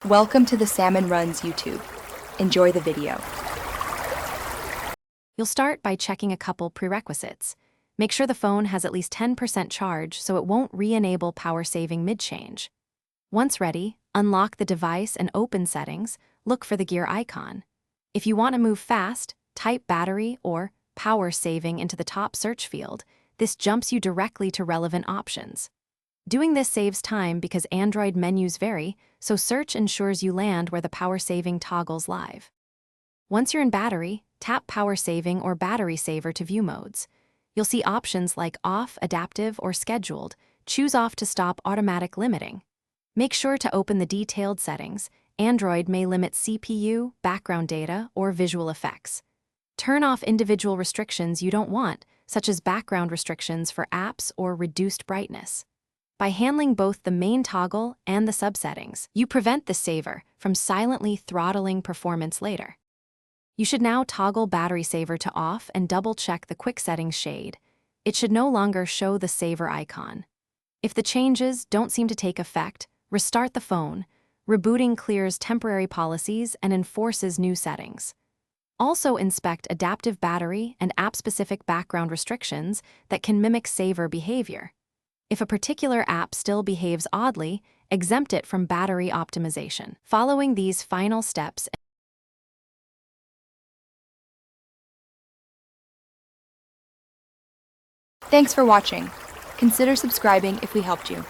Welcome to the Salmon Runs YouTube. Enjoy the video. You'll start by checking a couple prerequisites. Make sure the phone has at least 10% charge so it won't re-enable power saving mid-change. Once ready, unlock the device and open settings, look for the gear icon. If you want to move fast, type battery or power saving into the top search field. This jumps you directly to relevant options. Doing this saves time because Android menus vary, so search ensures you land where the power saving toggles live. Once you're in battery, tap power saving or battery saver to view modes. You'll see options like off, adaptive, or scheduled. Choose off to stop automatic limiting. Make sure to open the detailed settings. Android may limit CPU, background data, or visual effects. Turn off individual restrictions you don't want, such as background restrictions for apps or reduced brightness. By handling both the main toggle and the subsettings, you prevent the saver from silently throttling performance later. You should now toggle battery saver to off and double-check the quick settings shade. It should no longer show the saver icon. If the changes don't seem to take effect, restart the phone. Rebooting clears temporary policies and enforces new settings. Also inspect adaptive battery and app-specific background restrictions that can mimic saver behavior. If a particular app still behaves oddly, exempt it from battery optimization. Following these final steps. Thanks for watching. Consider subscribing if we helped you.